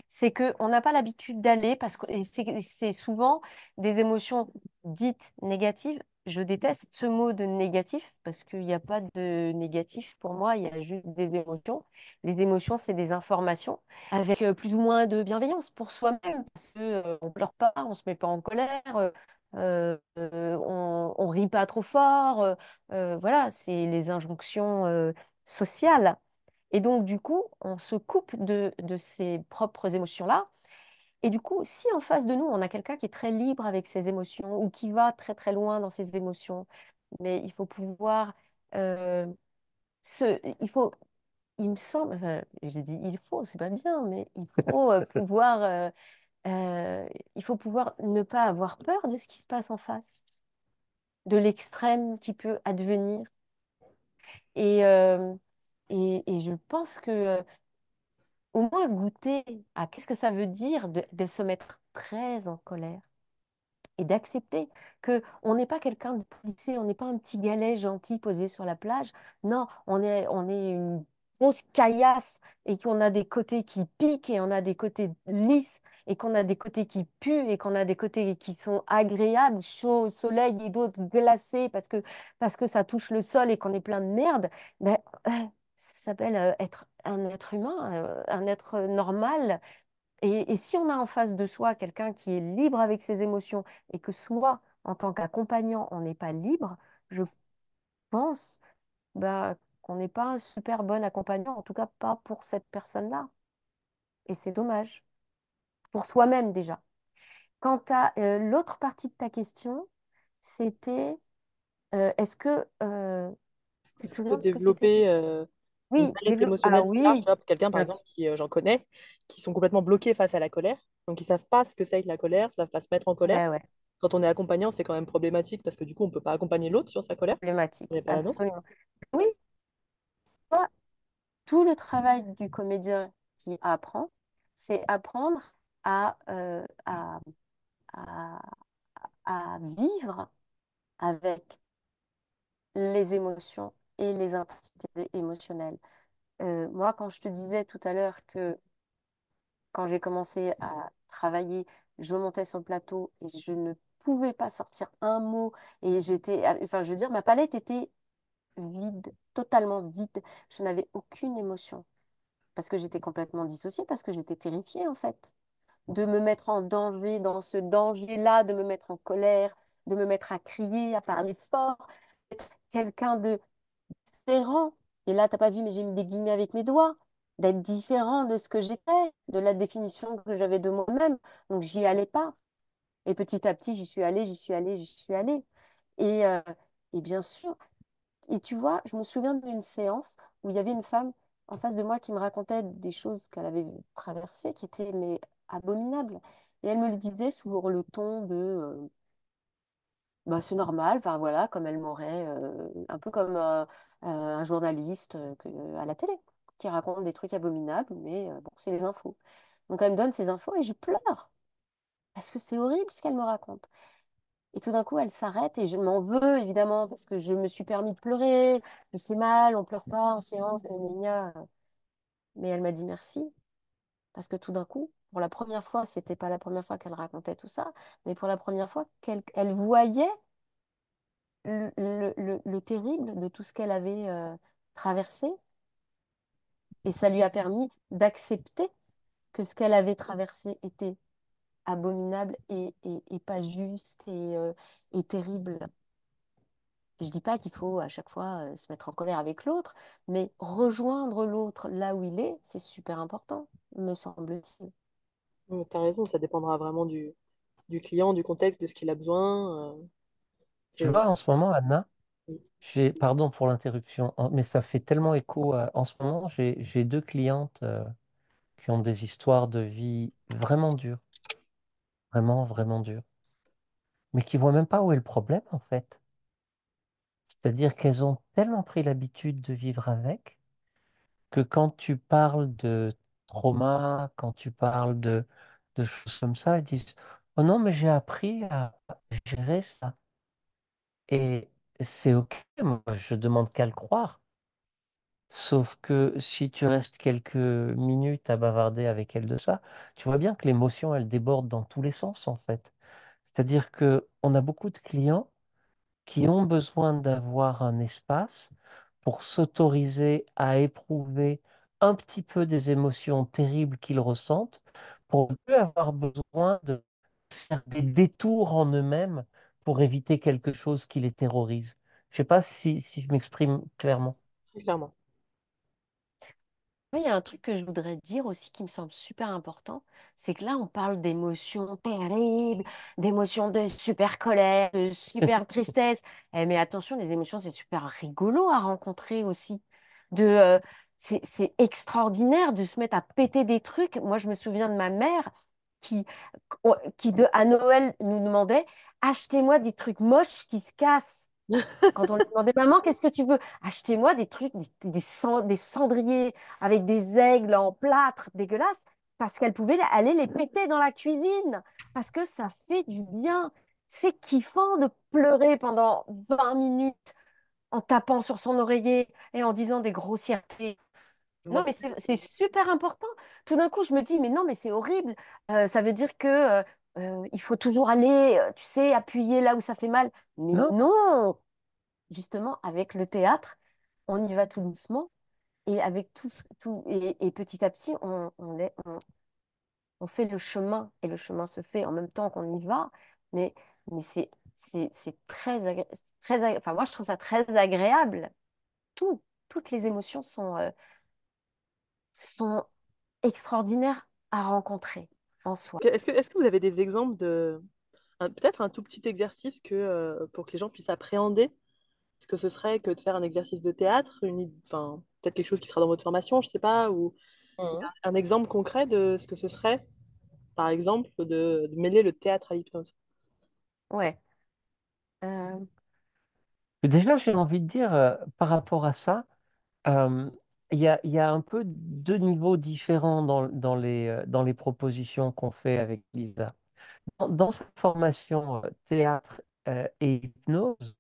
Speaker 3: c'est qu'on n'a pas l'habitude d'aller, parce que et c'est souvent des émotions dites négatives. Je déteste ce mot de négatif, parce qu'il n'y a pas de négatif pour moi, il y a juste des émotions. Les émotions, c'est des informations, avec plus ou moins de bienveillance pour soi-même, parce que, on pleure pas, on se met pas en colère, on rit pas trop fort. Voilà, c'est les injonctions sociales. Et donc, du coup, on se coupe de ses propres émotions-là. Et du coup, si en face de nous, on a quelqu'un qui est très libre avec ses émotions ou qui va très très loin dans ses émotions, mais il faut pouvoir il faut, il me semble, enfin, j'ai dit il faut, c'est pas bien, mais il faut pouvoir ne pas avoir peur de ce qui se passe en face, de l'extrême qui peut advenir. Et, euh, et je pense que au moins goûter à qu'est-ce que ça veut dire de se mettre très en colère et d'accepter que on n'est pas quelqu'un de policé, on n'est pas un petit galet gentil posé sur la plage. Non, on est une grosse caillasse et qu'on a des côtés qui piquent et on a des côtés lisses et qu'on a des côtés qui puent et qu'on a des côtés qui sont agréables, chauds au soleil et d'autres glacés parce que ça touche le sol et qu'on est plein de merde. Ben, euh, ça s'appelle être un être humain, un être normal et si on a en face de soi quelqu'un qui est libre avec ses émotions et que soit en tant qu'accompagnant, on n'est pas libre, je pense bah, qu'on n'est pas un super bon accompagnant, en tout cas pas pour cette personne-là. Et c'est dommage, pour soi-même déjà. Quant à l'autre partie de ta question, c'était est-ce que tu te
Speaker 1: ça peut
Speaker 3: souviens de ce que c'était?
Speaker 1: développer une
Speaker 3: Oui,
Speaker 1: palette
Speaker 3: ah
Speaker 1: émotionnelle plus large, tu
Speaker 3: oui,
Speaker 1: vois, pour quelqu'un, par
Speaker 3: abs-
Speaker 1: exemple, qui, j'en connais, qui sont complètement bloqués face à la colère. Donc, ils savent pas ce que c'est que la colère, ils savent pas se mettre en colère.
Speaker 3: ouais, ouais,
Speaker 1: Quand on est accompagnant, c'est quand même problématique parce que du coup, on peut pas accompagner l'autre sur sa colère. On
Speaker 3: problématique,
Speaker 1: n'est pas la nôtre.
Speaker 3: absolument. Oui, tout le travail du comédien qui apprend, c'est apprendre à, à, à vivre avec les émotions et les intensités émotionnelles. Moi, quand je te disais tout à l'heure que quand j'ai commencé à travailler, je montais sur le plateau et je ne pouvais pas sortir un mot et enfin, je veux dire, ma palette était vide, totalement vide. Je n'avais aucune émotion. Parce que j'étais complètement dissociée, parce que j'étais terrifiée en fait, de me mettre en danger, dans ce danger-là, de me mettre en colère, de me mettre à crier, à parler fort, d'être quelqu'un de différent. Et là, t'as pas vu, mais j'ai mis des guillemets avec mes doigts, d'être différent de ce que j'étais, de la définition que j'avais de moi-même. Donc j'y allais pas. Et petit à petit, j'y suis allée, j'y suis allée, j'y suis allée. Et, euh, et bien sûr, et tu vois, je me souviens d'une séance où il y avait une femme en face de moi qui me racontait des choses qu'elle avait traversées qui étaient mais abominables. Et elle me le disait sous le ton de bah, c'est normal, enfin voilà, comme elle m'aurait, un peu comme un journaliste à la télé qui raconte des trucs abominables, mais bon, c'est les infos. Donc elle me donne ces infos et je pleure parce que c'est horrible ce qu'elle me raconte. Et tout d'un coup, elle s'arrête et je m'en veux, évidemment, parce que je me suis permis de pleurer. Et c'est mal, on pleure pas en séance, gna, gna, gna. Mais elle m'a dit merci, parce que tout d'un coup, pour la première fois, c'était pas la première fois qu'elle racontait tout ça, mais pour la première fois, elle voyait le terrible de tout ce qu'elle avait traversé. Et ça lui a permis d'accepter que ce qu'elle avait traversé était abominable et pas juste et terrible. Je dis pas qu'il faut à chaque fois se mettre en colère avec l'autre, mais rejoindre l'autre là où il est, c'est super important, me semble-t-il.
Speaker 1: Tu as raison, ça dépendra vraiment du client, du contexte, de ce qu'il a besoin.
Speaker 2: Tu
Speaker 1: C'est...
Speaker 2: vois, en ce moment, Anna,
Speaker 1: oui.
Speaker 2: pardon pour l'interruption, mais ça fait tellement écho. En ce moment, j'ai deux clientes qui ont des histoires de vie vraiment dures, vraiment, vraiment dures, mais qui voient même pas où est le problème, en fait. C'est-à-dire qu'elles ont tellement pris l'habitude de vivre avec que quand tu parles de trauma, quand tu parles de choses comme ça, elles disent, oh non, mais j'ai appris à gérer ça. Et c'est OK, moi, je demande qu'à le croire. Sauf que si tu restes quelques minutes à bavarder avec elle de ça, tu vois bien que l'émotion, elle déborde dans tous les sens, en fait. C'est-à-dire que on a beaucoup de clients qui ont besoin d'avoir un espace pour s'autoriser à éprouver un petit peu des émotions terribles qu'ils ressentent, pour ne plus avoir besoin de faire des détours en eux-mêmes pour éviter quelque chose qui les terrorise. Je sais pas si je m'exprime clairement.
Speaker 1: Très clairement.
Speaker 3: Oui, il y a un truc que je voudrais dire aussi qui me semble super important, c'est que là, on parle d'émotions terribles, d'émotions de super colère, de super tristesse. Mais attention, les émotions, c'est super rigolo à rencontrer aussi. C'est extraordinaire de se mettre à péter des trucs. Moi, je me souviens de ma mère qui, à Noël, nous demandait, achetez-moi des trucs moches qui se cassent. Quand on lui demandait, maman, qu'est-ce que tu veux? Achetez-moi des trucs, des cendriers avec des aigles en plâtre dégueulasses, parce qu'elle pouvait aller les péter dans la cuisine, parce que ça fait du bien. C'est kiffant de pleurer pendant 20 minutes en tapant sur son oreiller et en disant des grossièretés.
Speaker 1: Moi,
Speaker 3: Non, mais c'est super important. Tout d'un coup, je me dis, mais non, mais c'est horrible. Ça veut dire que il faut toujours aller, tu sais, appuyer là où ça fait mal. Mais
Speaker 2: Non?
Speaker 3: non! Justement, avec le théâtre, on y va tout doucement et avec et petit à petit, on fait le chemin et le chemin se fait en même temps qu'on y va. Mais, mais c'est enfin, moi, je trouve ça très agréable. Toutes les émotions sont extraordinaires à rencontrer en soi.
Speaker 1: est-ce que vous avez des exemples peut-être un tout petit exercice pour que les gens puissent appréhender ce que ce serait que de faire un exercice de théâtre, enfin, peut-être quelque chose qui sera dans votre formation, je sais pas, ou
Speaker 3: Mhm.
Speaker 1: un exemple concret de ce que ce serait, par exemple, de mêler le théâtre à l'hypnose.
Speaker 3: Ouais. Euh,
Speaker 2: Déjà, j'ai envie de dire, par rapport à ça, euh, il y a un peu deux niveaux différents dans les propositions qu'on fait avec Lisa. Dans cette formation théâtre et hypnose,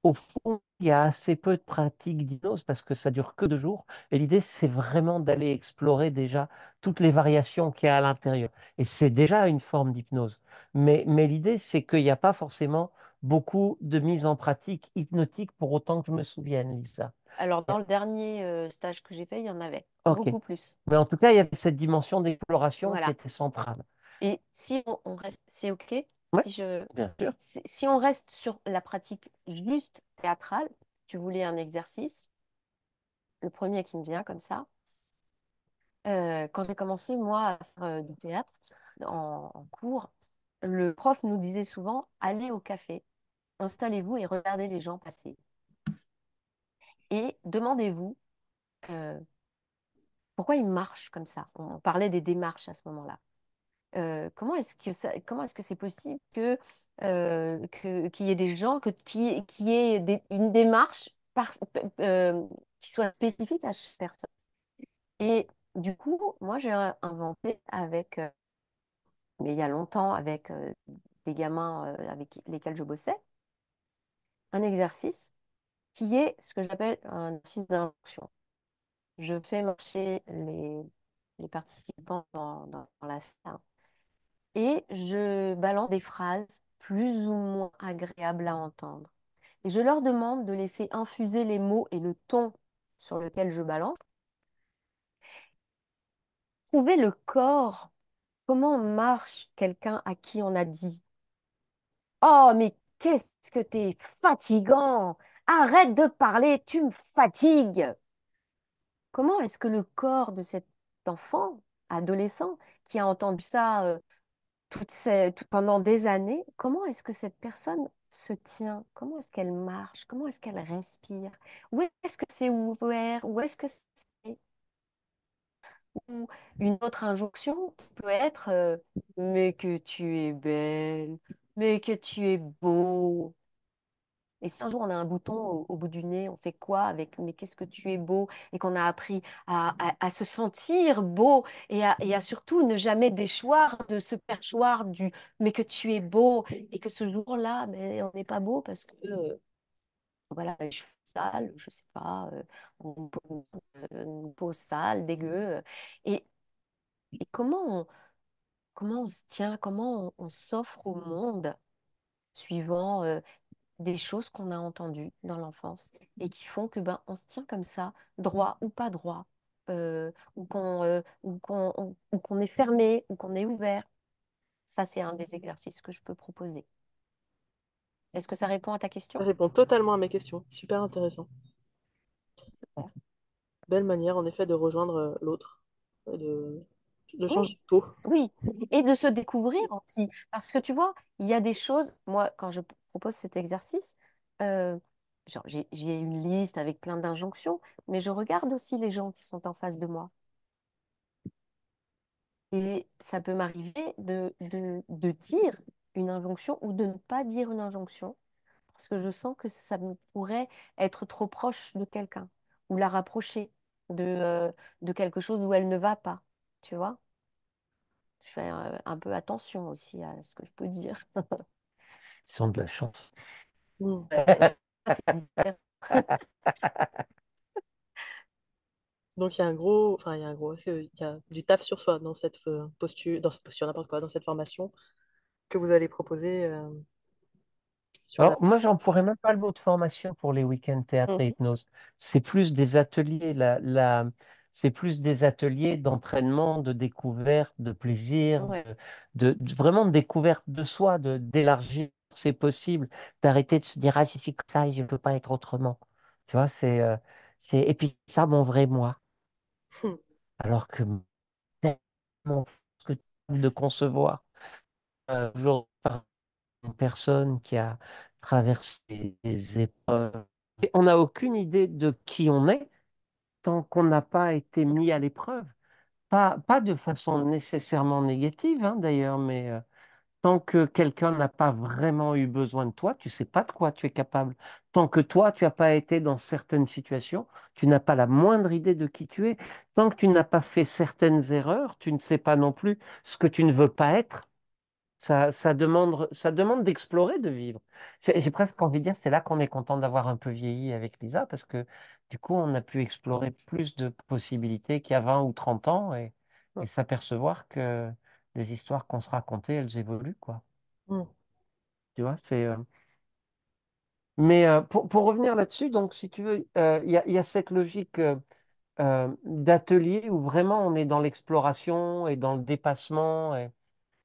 Speaker 2: au fond, il y a assez peu de pratiques d'hypnose parce que ça dure que 2 jours. Et l'idée, c'est vraiment d'aller explorer déjà toutes les variations qu'il y a à l'intérieur. Et c'est déjà une forme d'hypnose. Mais l'idée, c'est qu'il n'y a pas forcément beaucoup de mise en pratique hypnotique pour autant que je me souvienne, Lisa.
Speaker 3: alors, dans le dernier stage que j'ai fait, il y en avait
Speaker 2: OK.
Speaker 3: beaucoup plus.
Speaker 2: Mais en tout cas, il y avait cette dimension d'exploration qui
Speaker 3: Voilà.
Speaker 2: était centrale.
Speaker 3: Et si on reste, c'est OK
Speaker 2: Oui,
Speaker 3: si
Speaker 2: bien sûr.
Speaker 3: si on reste sur la pratique juste théâtrale, tu voulais un exercice, le premier qui me vient comme ça. Quand j'ai commencé, moi, à faire du théâtre en cours, le prof nous disait souvent, allez au café, installez-vous et regardez les gens passer. Et demandez-vous euh, pourquoi ils marchent comme ça. On parlait des démarches à ce moment-là. Comment est-ce que c'est possible qu'il y ait des gens, qui ait une démarche qui soit spécifique à chaque personne. Et du coup, moi, j'ai inventé mais il y a longtemps, avec des gamins avec lesquels je bossais, un exercice qui est ce que j'appelle un exercice d'injonction. Je fais marcher les participants dans la salle et je balance des phrases plus ou moins agréables à entendre. Et je leur demande de laisser infuser les mots et le ton sur lequel je balance. Trouver le corps, comment marche quelqu'un à qui on a dit, oh, mais qu'est-ce que t'es fatigant! Arrête de parler, tu me fatigues! Comment est-ce que le corps de cet enfant, adolescent, qui a entendu ça pendant des années, comment est-ce que cette personne se tient? Comment est-ce qu'elle marche? Comment est-ce qu'elle respire? Où est-ce que c'est ouvert? Où est-ce que c'est... Ou une autre injonction qui peut être mais que tu es belle, mais que tu es beau. Et si un jour on a un bouton au bout du nez, on fait quoi avec mais qu'est-ce que tu es beau et qu'on a appris à se sentir beau et à surtout ne jamais déchoir de ce perchoir du mais que tu es beau et que ce jour-là, ben, on n'est pas beau parce que voilà, les cheveux sales, je sais pas, une peau sale, dégueu. Et, et comment on se tient, comment on s'offre au monde suivant des choses qu'on a entendues dans l'enfance et qui font que ben on se tient comme ça, droit ou pas droit, ou qu'on est fermé ou qu'on est ouvert. Ça, c'est un des exercices que je peux proposer. Est-ce que ça répond à ta
Speaker 1: Ça
Speaker 3: question?
Speaker 1: répond totalement à mes questions. Super intéressant. Belle manière, en effet, de rejoindre l'autre, de
Speaker 3: Oui,
Speaker 1: changer de peau.
Speaker 3: oui. Et de se découvrir aussi. Parce que tu vois, il y a des choses, moi, quand je propose cet exercice, euh, genre, j'ai une liste avec plein d'injonctions, mais je regarde aussi les gens qui sont en face de moi. Et ça peut m'arriver de dire une injonction ou de ne pas dire une injonction parce que je sens que ça me pourrait être trop proche de quelqu'un ou la rapprocher de quelque chose où elle ne va pas. Tu vois? Je fais un peu attention aussi à ce que je peux dire.
Speaker 2: Ils ont de la chance.
Speaker 1: Mm.
Speaker 3: Ça, c'est différent.
Speaker 1: Donc il y a un gros, enfin il y a un gros, est-ce qu'il y a du taf sur soi dans cette posture, n'importe quoi, dans cette formation que vous allez proposer sur la...
Speaker 2: Alors, moi, j'en pourrais même pas le mot de formation pour les week-ends théâtre et
Speaker 3: Mhm.
Speaker 2: hypnose. C'est plus des ateliers, c'est plus des ateliers d'entraînement, de découverte, de plaisir,
Speaker 3: Ouais.
Speaker 2: vraiment de découverte de soi, d'élargir c'est possible, d'arrêter de se dire, ah, j'ai fait que ça et je ne peux pas être autrement. Tu vois, et puis ça, mon vrai moi. Alors que tellement que de concevoir toujours une personne qui a traversé des épreuves. Et on n'a aucune idée de qui on est tant qu'on n'a pas été mis à l'épreuve. Pas de façon nécessairement négative, hein, d'ailleurs, mais tant que quelqu'un n'a pas vraiment eu besoin de toi, tu sais pas de quoi tu es capable. Tant que toi, tu n'as pas été dans certaines situations, tu n'as pas la moindre idée de qui tu es. Tant que tu n'as pas fait certaines erreurs, tu ne sais pas non plus ce que tu ne veux pas être. Ça demande d'explorer, de vivre. J'ai presque envie de dire, c'est là qu'on est content d'avoir un peu vieilli avec Lisa, parce que du coup, on a pu explorer plus de possibilités qu'il y a 20 ou 30 ans et s'apercevoir que les histoires qu'on se racontait, elles évoluent, quoi.
Speaker 1: Mm.
Speaker 2: Tu vois, Mais pour revenir là-dessus, donc, si tu veux, il y a cette logique d'atelier où vraiment on est dans l'exploration et dans le dépassement.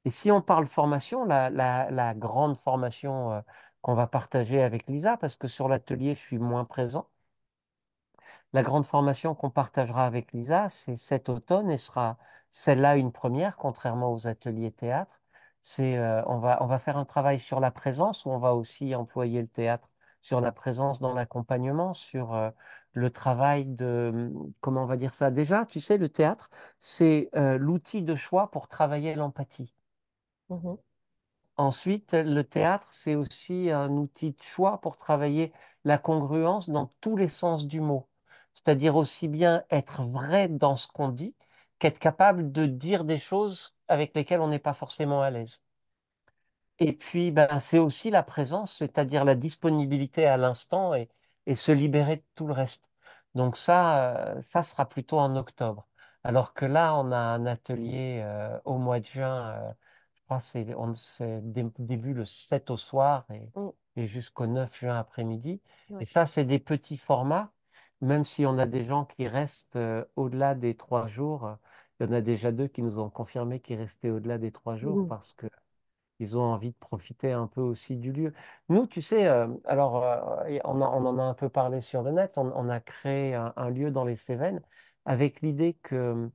Speaker 2: Et si on parle formation, la grande formation qu'on va partager avec Lisa, parce que sur l'atelier, je suis moins présent, la grande formation qu'on partagera avec Lisa, c'est cet automne et sera celle-là une première, contrairement aux ateliers théâtre. On va faire un travail sur la présence où on va aussi employer le théâtre sur la présence dans l'accompagnement, sur le travail comment on va dire ça? Déjà, tu sais, le théâtre, c'est l'outil de choix pour travailler l'empathie.
Speaker 1: Mhm.
Speaker 2: Ensuite, le théâtre, c'est aussi un outil de choix pour travailler la congruence dans tous les sens du mot. C'est-à-dire aussi bien être vrai dans ce qu'on dit qu'être capable de dire des choses avec lesquelles on n'est pas forcément à l'aise. Et puis, ben, c'est aussi la présence, c'est-à-dire la disponibilité à l'instant et se libérer de tout le reste. Donc ça sera plutôt en octobre. Alors que là, on a un atelier au mois de juin, je crois que c'est début le 7 au soir
Speaker 3: Mm.
Speaker 2: et jusqu'au 9 juin après-midi. Et
Speaker 3: Ouais.
Speaker 2: ça, c'est des petits formats, même si on a des gens qui restent au-delà des 3 jours. Il y en a déjà deux qui nous ont confirmé qu'ils restaient au-delà des 3 jours
Speaker 1: Mm.
Speaker 2: parce que ils ont envie de profiter un peu aussi du lieu. Nous, tu sais, alors, et on en a un peu parlé sur le net, on a créé un lieu dans les Cévennes avec l'idée que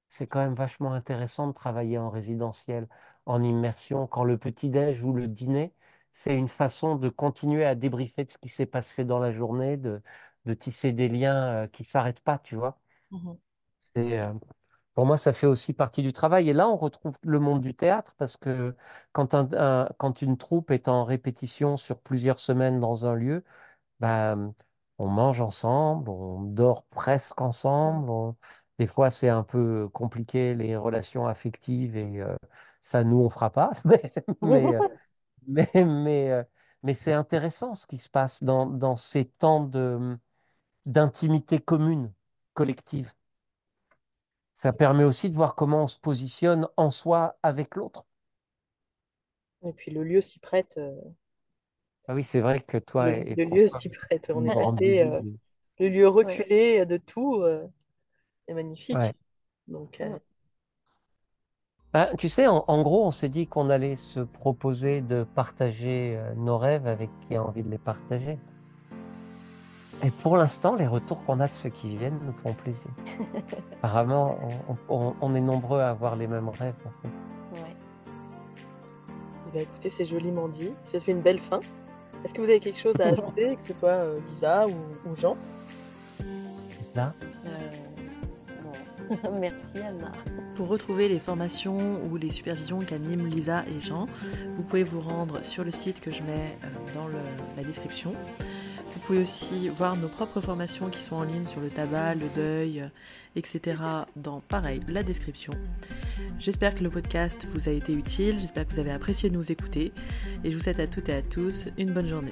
Speaker 2: c'est quand même vachement intéressant de travailler en résidentiel, en immersion, quand le petit-déj ou le dîner, c'est une façon de continuer à débriefer de ce qui s'est passé dans la journée, de tisser des liens qui s'arrêtent pas, tu vois.
Speaker 1: Mhm.
Speaker 2: C'est, pour moi, ça fait aussi partie du travail. Et là, on retrouve le monde du théâtre parce que quand une troupe est en répétition sur plusieurs semaines dans un lieu, bah, on mange ensemble, on dort presque ensemble. Des fois, c'est un peu compliqué, les relations affectives, et ça, nous, on fera pas. Mais, euh, mais, mais, euh, mais c'est intéressant ce qui se passe dans ces temps d'intimité commune, collective. Ça permet aussi de voir comment on se positionne en soi avec l'autre.
Speaker 1: Et puis le lieu s'y prête.
Speaker 2: Ah oui, c'est vrai que toi et
Speaker 1: Le lieu
Speaker 2: François,
Speaker 1: s'y prête. On
Speaker 2: une
Speaker 1: est
Speaker 2: grande
Speaker 1: passé
Speaker 2: visite.
Speaker 1: le lieu
Speaker 3: Ouais.
Speaker 1: reculé de tout. C'est
Speaker 2: Ouais.
Speaker 1: magnifique. Donc,
Speaker 3: Mm.
Speaker 2: Bah, tu sais, en gros, on s'est dit qu'on allait se proposer de partager nos rêves avec qui a envie de les partager. Et pour l'instant, les retours qu'on a de ceux qui viennent nous font plaisir. Apparemment, on est nombreux à avoir les mêmes rêves, en fait.
Speaker 3: Ouais.
Speaker 1: eh bien, écoutez, c'est joliment dit. Ça fait une belle fin. Est-ce que vous avez quelque chose à ajouter, que ce soit Lisa ou Jean?
Speaker 2: Là,
Speaker 3: Non. Merci Anna.
Speaker 1: Pour retrouver les formations ou les supervisions qu'animent Lisa et Jean, vous pouvez vous rendre sur le site que je mets dans la description. Vous pouvez aussi voir nos propres formations qui sont en ligne sur le tabac, le deuil, etc. dans, pareil, la description. J'espère que le podcast vous a été utile, j'espère que vous avez apprécié de nous écouter et je vous souhaite à toutes et à tous une bonne journée.